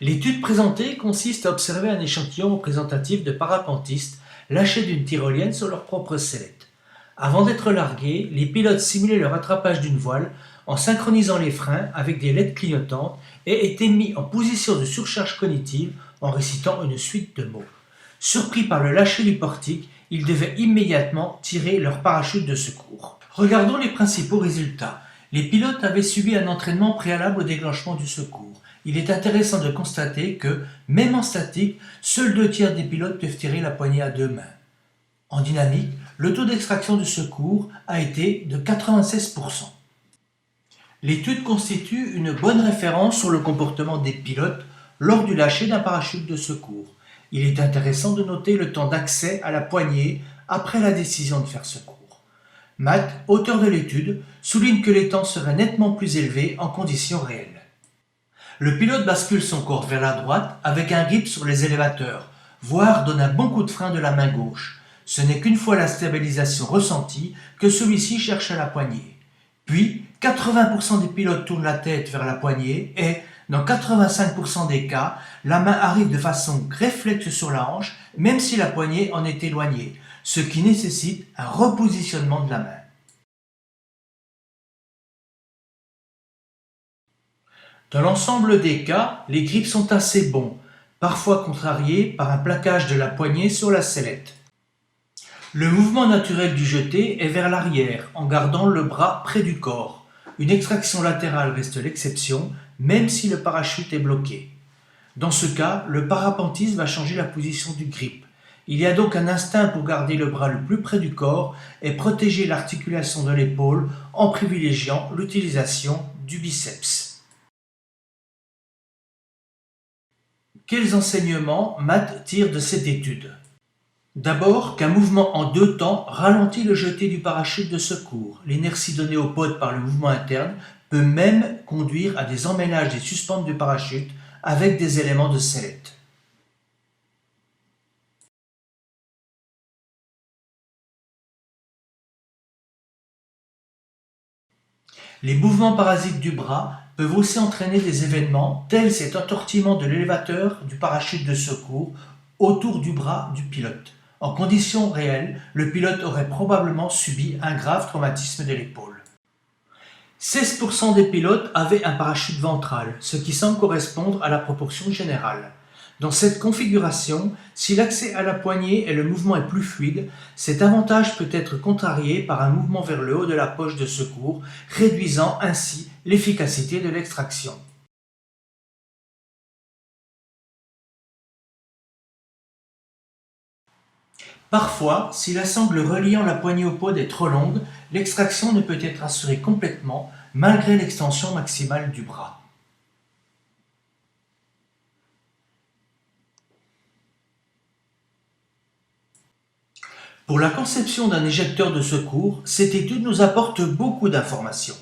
L'étude présentée consiste à observer un échantillon représentatif de parapentistes lâchés d'une tyrolienne sur leur propre sellette. Avant d'être largués, les pilotes simulaient le rattrapage d'une voile en synchronisant les freins avec des LED clignotantes et étaient mis en position de surcharge cognitive en récitant une suite de mots. Surpris par le lâcher du portique, ils devaient immédiatement tirer leur parachute de secours. Regardons les principaux résultats. Les pilotes avaient subi un entraînement préalable au déclenchement du secours. Il est intéressant de constater que, même en statique, seuls 2/3 des pilotes peuvent tirer la poignée à deux mains. En dynamique, le taux d'extraction du secours a été de 96%. L'étude constitue une bonne référence sur le comportement des pilotes lors du lâcher d'un parachute de secours. Il est intéressant de noter le temps d'accès à la poignée après la décision de faire secours. Matt, auteur de l'étude, souligne que les temps seraient nettement plus élevés en conditions réelles. Le pilote bascule son corps vers la droite avec un grip sur les élévateurs, voire donne un bon coup de frein de la main gauche. Ce n'est qu'une fois la stabilisation ressentie que celui-ci cherche à la poignée. Puis, 80% des pilotes tournent la tête vers la poignée et, dans 85% des cas, la main arrive de façon réflexe sur la hanche, même si la poignée en est éloignée, ce qui nécessite un repositionnement de la main. Dans l'ensemble des cas, les grips sont assez bons, parfois contrariés par un plaquage de la poignée sur la sellette. Le mouvement naturel du jeté est vers l'arrière, en gardant le bras près du corps. Une extraction latérale reste l'exception, même si le parachute est bloqué. Dans ce cas, le parapentiste va changer la position du grip. Il y a donc un instinct pour garder le bras le plus près du corps et protéger l'articulation de l'épaule en privilégiant l'utilisation du biceps. Quels enseignements Matt tire de cette étude? D'abord qu'un mouvement en deux temps ralentit le jeté du parachute de secours. L'inertie donnée au pod par le mouvement interne peut même conduire à des emmêlages des suspentes du parachute avec des éléments de sellette. Les mouvements parasites du bras peuvent aussi entraîner des événements tels cet entortillement de l'élévateur du parachute de secours autour du bras du pilote. En conditions réelles, le pilote aurait probablement subi un grave traumatisme de l'épaule. 16% des pilotes avaient un parachute ventral, ce qui semble correspondre à la proportion générale. Dans cette configuration, si l'accès à la poignée et le mouvement est plus fluide, cet avantage peut être contrarié par un mouvement vers le haut de la poche de secours, réduisant ainsi l'efficacité de l'extraction. Parfois, si la sangle reliant la poignée au pod est trop longue, l'extraction ne peut être assurée complètement malgré l'extension maximale du bras. Pour la conception d'un éjecteur de secours, cette étude nous apporte beaucoup d'informations.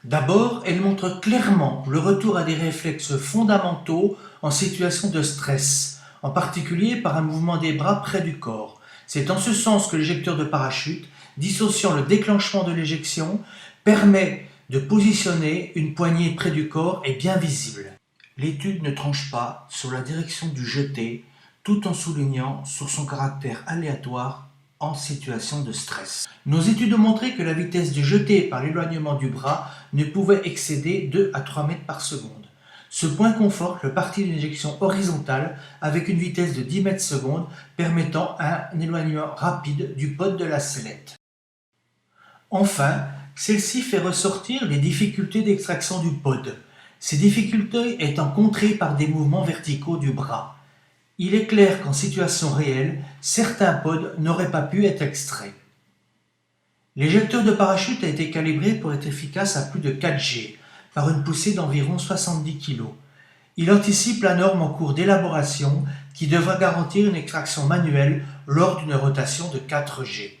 D'abord, elle montre clairement le retour à des réflexes fondamentaux en situation de stress, en particulier par un mouvement des bras près du corps. C'est en ce sens que l'éjecteur de parachute, dissociant le déclenchement de l'éjection, permet de positionner une poignée près du corps et bien visible. L'étude ne tranche pas sur la direction du jeté, tout en soulignant sur son caractère aléatoire en situation de stress. Nos études ont montré que la vitesse du jeté par l'éloignement du bras ne pouvait excéder 2 à 3 mètres par seconde. Ce point conforte le parti d'une éjection horizontale avec une vitesse de 10 mètres secondes permettant un éloignement rapide du pod de la sellette. Enfin, celle-ci fait ressortir les difficultés d'extraction du pod. Ces difficultés étant contrées par des mouvements verticaux du bras. Il est clair qu'en situation réelle, certains pods n'auraient pas pu être extraits. L'éjecteur de parachute a été calibré pour être efficace à plus de 4 G, par une poussée d'environ 70 kg. Il anticipe la norme en cours d'élaboration qui devra garantir une extraction manuelle lors d'une rotation de 4 G.